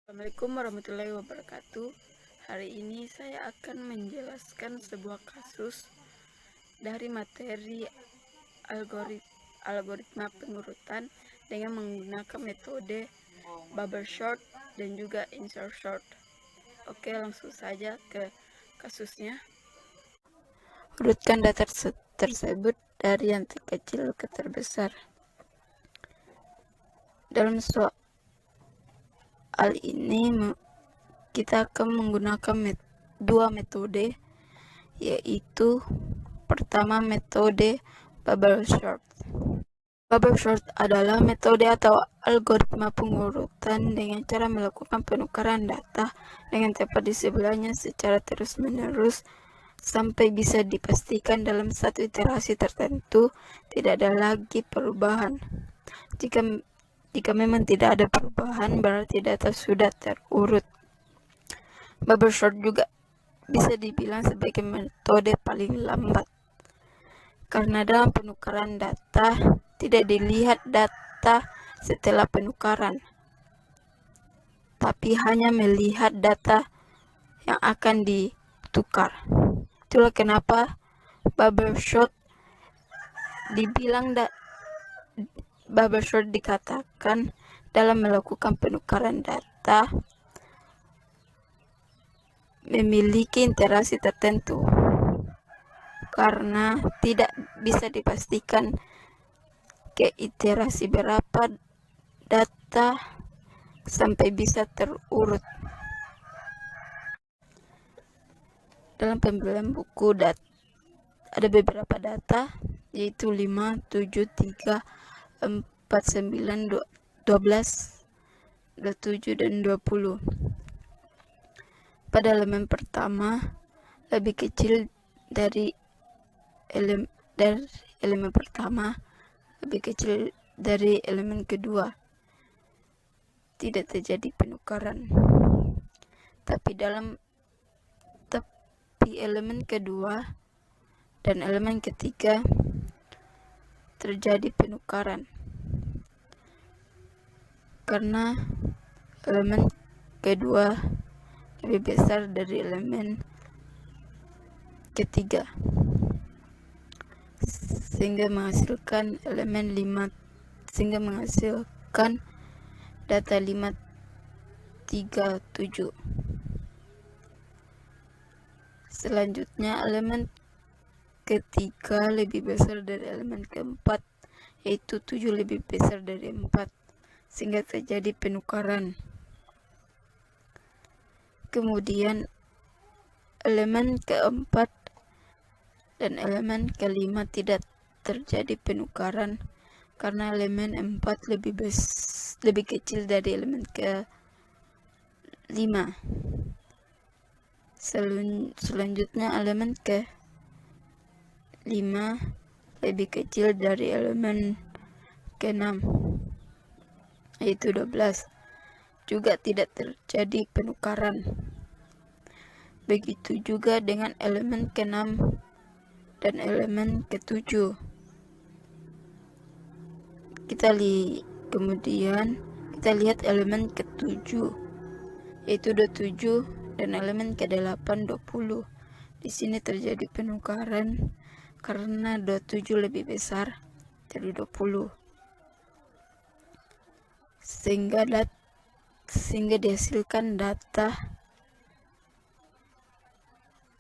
Assalamualaikum warahmatullahi wabarakatuh. Hari ini saya akan menjelaskan sebuah kasus dari materi algoritma pengurutan dengan menggunakan metode bubble sort dan juga insert sort. Oke, langsung saja ke kasusnya. Urutkan data tersebut dari yang terkecil ke terbesar. Dalam soal ini kita akan menggunakan dua metode, yaitu pertama metode bubble sort. Bubble sort adalah metode atau algoritma pengurutan dengan cara melakukan penukaran data dengan tepat di sebelahnya secara terus-menerus sampai bisa dipastikan dalam satu iterasi tertentu tidak ada lagi perubahan. Jika memang tidak ada perubahan, berarti data sudah terurut. Bubble sort juga bisa dibilang sebagai metode paling lambat, karena dalam penukaran data tidak dilihat data setelah penukaran, tapi hanya melihat data yang akan ditukar. Itulah kenapa bubble sort dikatakan dalam melakukan penukaran data memiliki interaksi tertentu, karena tidak bisa dipastikan ke iterasi berapa data sampai bisa terurut. Dalam pembelian buku ada beberapa data, yaitu 5, 7, 3, 4, 9, 12, 27, dan 20. Pada elemen pertama lebih kecil dari elemen pertama lebih kecil dari elemen kedua, tidak terjadi penukaran. Tapi elemen kedua dan elemen ketiga terjadi penukaran, karena elemen kedua lebih besar dari elemen ketiga, sehingga menghasilkan data 5, 3, 7. Selanjutnya, elemen ketiga lebih besar dari elemen keempat, yaitu 7 lebih besar dari 4, sehingga terjadi penukaran. Kemudian elemen keempat dan elemen kelima tidak terjadi penukaran, karena elemen 4 lebih kecil dari elemen ke-5. Selanjutnya elemen ke-5 lebih kecil dari elemen ke-6, yaitu 12. Juga tidak terjadi penukaran. Begitu juga dengan elemen ke-6 dan elemen ke-7. Kemudian kita lihat elemen ke-7, yaitu 27, dan elemen ke-8 20. Di sini terjadi penukaran karena 27 lebih besar dari 20, sehingga dihasilkan data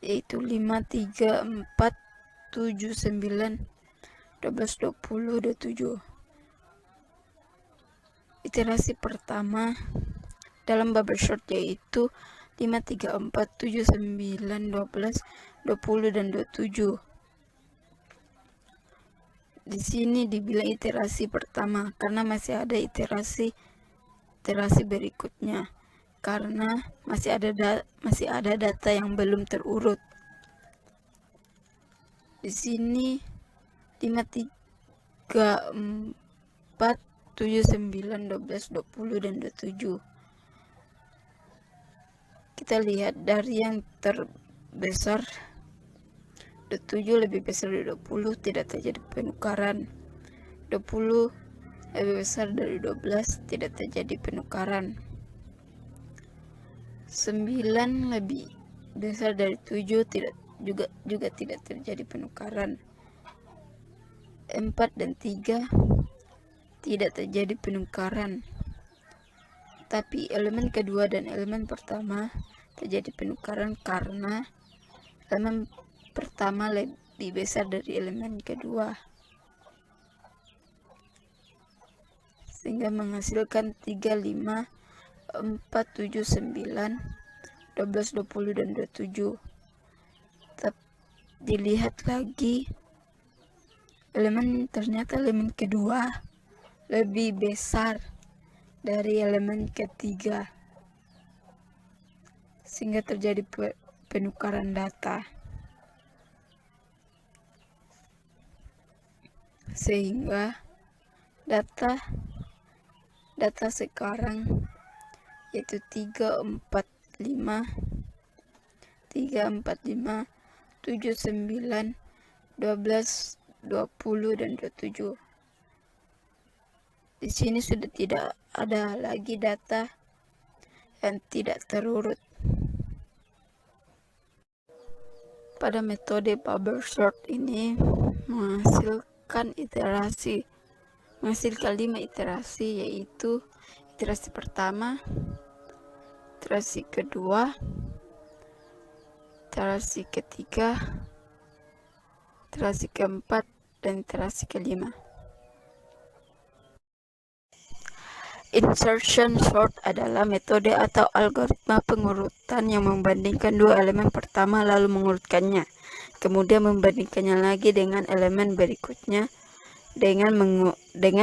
yaitu 5, 3, 4, 7, 9, 12, 20, 27. Iterasi pertama dalam bubble sort yaitu 5, 3, 4, 7, 9, 12, 20, dan 27. Di sini dibilang iterasi pertama karena masih ada iterasi berikutnya, karena masih ada data yang belum terurut. Di sini 5, 3, 4, 7, 9, 12, 20, dan 27. Kita lihat dari yang terbesar, 27 lebih besar dari 20, tidak terjadi penukaran. 20 lebih besar dari 12, tidak terjadi penukaran. 9 lebih besar dari 7 juga tidak terjadi penukaran. 4 dan 3 tidak terjadi penukaran. Tapi elemen kedua dan elemen pertama terjadi penukaran karena elemen pertama lebih besar dari elemen kedua, sehingga menghasilkan 3, 5, 4, 7, 9, 12, 20, dan 27. Dilihat lagi, ternyata elemen kedua lebih besar dari elemen ketiga, sehingga terjadi penukaran data. Sehingga data sekarang yaitu 3, 4, 5, 7, 9, 12, 20, dan 27. Di sini sudah tidak ada lagi data yang tidak terurut. Pada metode bubble sort ini menghasilkan 5 iterasi, yaitu iterasi pertama, iterasi kedua, iterasi ketiga, iterasi keempat, dan iterasi kelima. Insertion sort adalah metode atau algoritma pengurutan yang membandingkan dua elemen pertama lalu mengurutkannya, kemudian membandingkannya lagi dengan elemen berikutnya dengan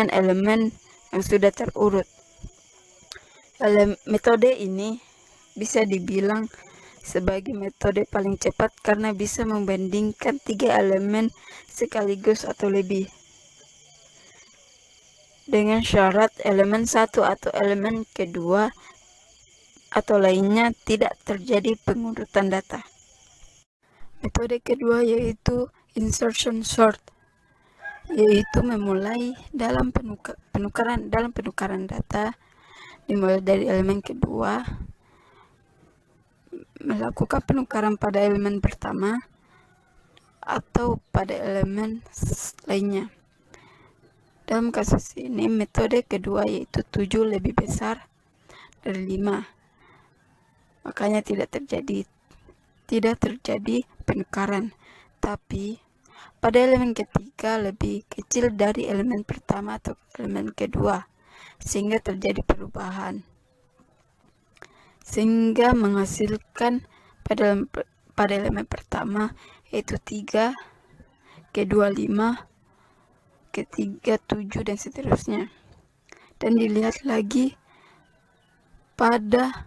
elemen yang sudah terurut. Metode ini bisa dibilang sebagai metode paling cepat karena bisa membandingkan 3 elemen sekaligus atau lebih, dengan syarat elemen satu atau elemen kedua atau lainnya tidak terjadi pengurutan data. Metode kedua yaitu insertion sort, yaitu memulai dalam penukaran data dimulai dari elemen kedua, melakukan penukaran pada elemen pertama atau pada elemen lainnya. Dalam kasus ini, metode kedua yaitu 7 lebih besar dari 5. Makanya tidak terjadi penukaran. Tapi pada elemen ketiga lebih kecil dari elemen pertama atau elemen kedua, sehingga terjadi perubahan. Sehingga menghasilkan pada elemen pertama yaitu 3, kedua 5, ketiga 7, dan seterusnya. Dan dilihat lagi pada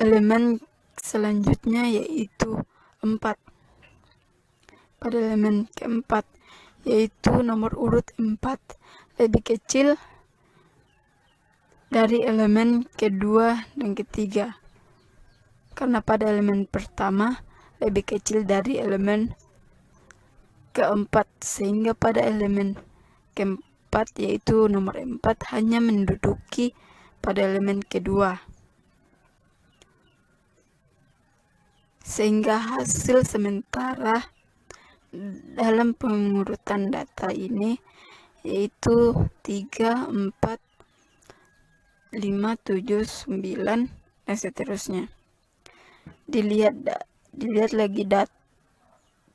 elemen selanjutnya yaitu 4. Pada elemen keempat yaitu nomor urut 4 lebih kecil dari elemen kedua dan ketiga, karena pada elemen pertama lebih kecil dari elemen keempat, sehingga pada elemen keempat yaitu nomor 4 hanya menduduki pada elemen kedua, sehingga hasil sementara dalam pengurutan data ini yaitu 3, 4, 5, 7, 9, dan seterusnya. Dilihat lagi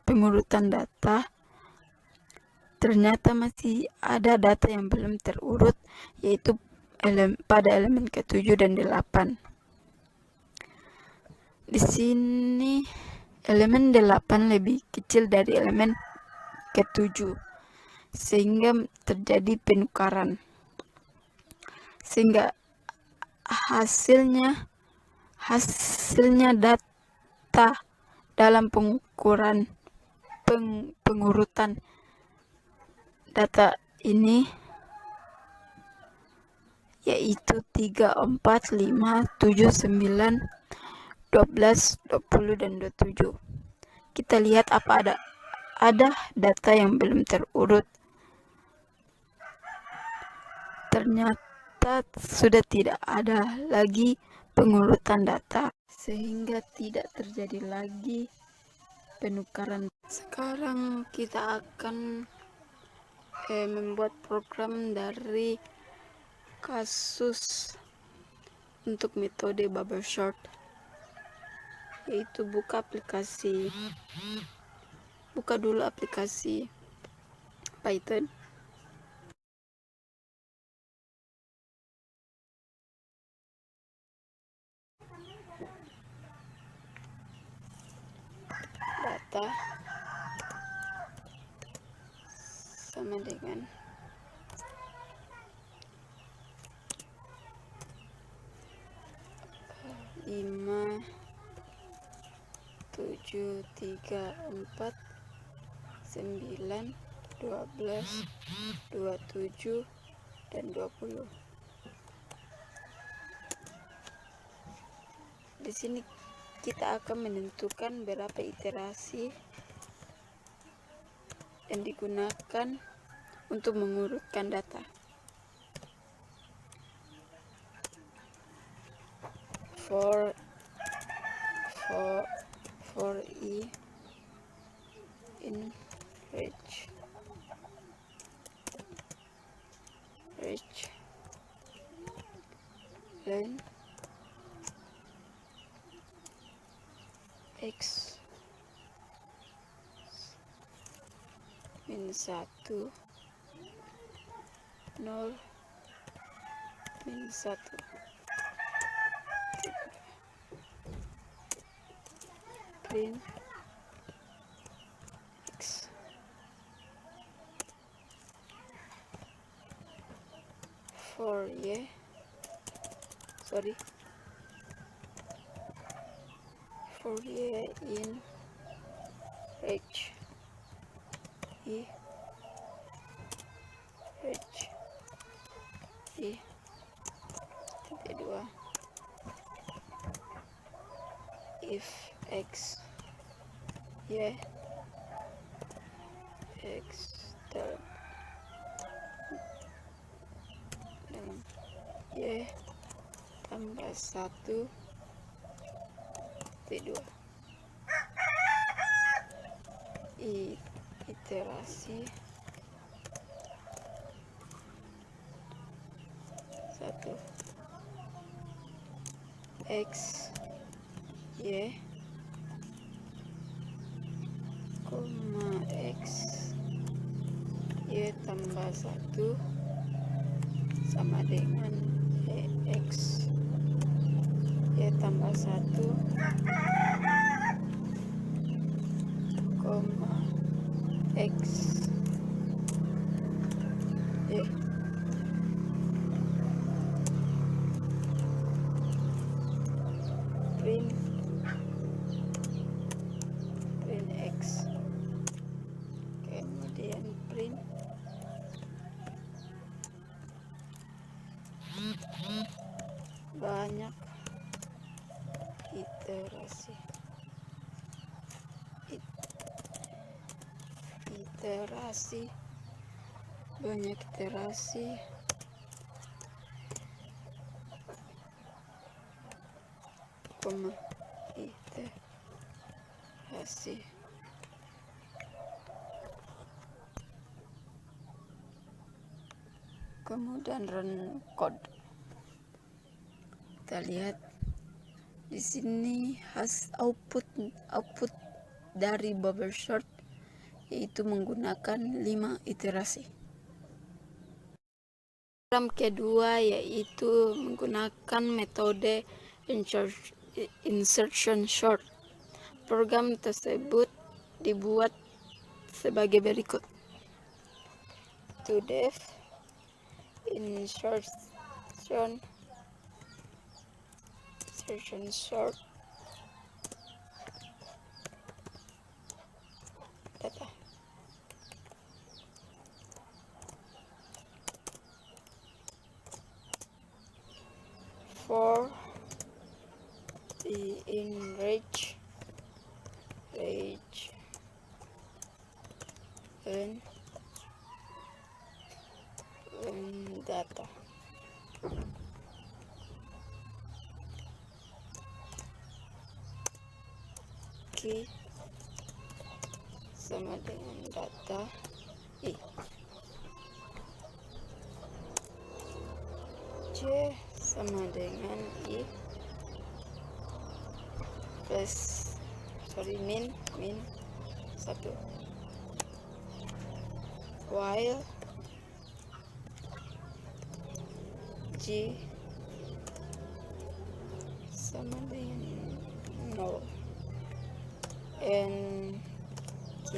pengurutan data, ternyata masih ada data yang belum terurut, yaitu pada elemen ke-7 dan 8. Di sini elemen 8 lebih kecil dari elemen ke-7, sehingga terjadi penukaran. Sehingga hasilnya data dalam pengurutan data ini yaitu 3, 4, 5, 7, 9, 12, 20, dan 27. Kita lihat apa ada data yang belum terurut. Ternyata sudah tidak ada lagi pengurutan data, sehingga tidak terjadi lagi penukaran. Sekarang kita akan membuat program dari kasus untuk metode bubble sort, yaitu buka dulu aplikasi Python. Data sama dengan lima, 7, 3, 4, 9, 12, 27, dan 20. Di sini kita akan menentukan berapa iterasi yang digunakan untuk mengurutkan data. For i in range len x min 1, 0, min 1. Print x for y in range i titik 2 if x dalam y tambah 1 titik 2 iterasi 1 x y koma x y tambah 1 sama dengan x y tambah 1 koma x y print x, kemudian print banyak iterasi banyak iterasi koma iterasi. Kemudian run code. Kita lihat di sini output dari bubble sort, yaitu menggunakan 5 iterasi. Program kedua yaitu menggunakan metode insertion sort. Program tersebut dibuat sebagai berikut. To def insertion sort data. For the in range and data. key sama dengan data I. J sama dengan I plus min 1, while G sama dengan 0 and K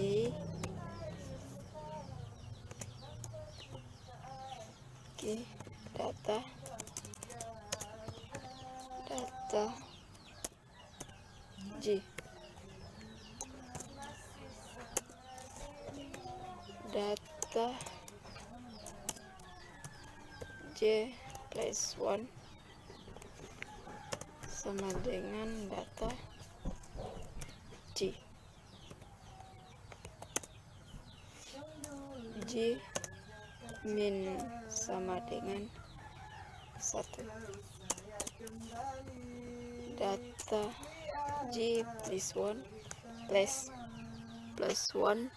data G data J plus 1 sama dengan data G. G min sama dengan 1. Data G plus 1 plus 1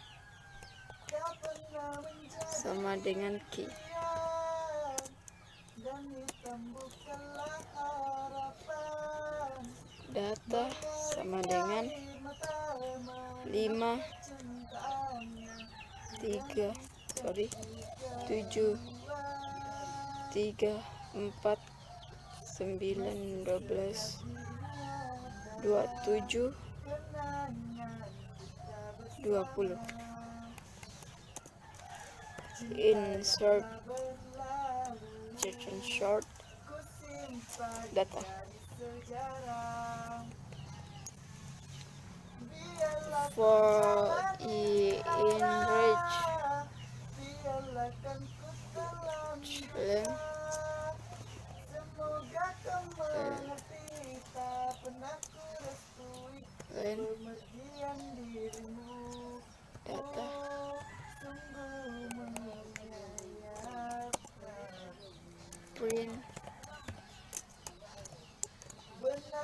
sama dengan K. Data sama dengan 7 3 4 9 12 27 20. Insert search and sort data. For in range data print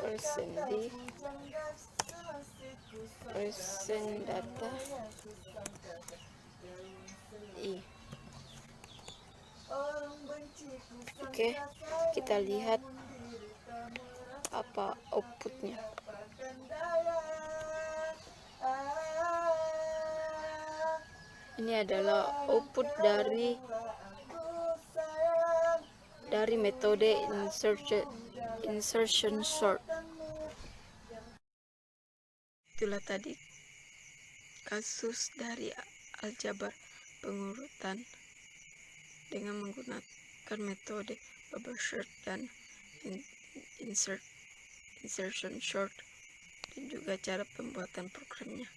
percent D percent data I. Oke, kita lihat apa outputnya. Ini adalah output dari metode insertion sort. Itulah tadi kasus dari aljabar pengurutan dengan menggunakan metode bubble sort dan insertion sort, dan juga cara pembuatan programnya.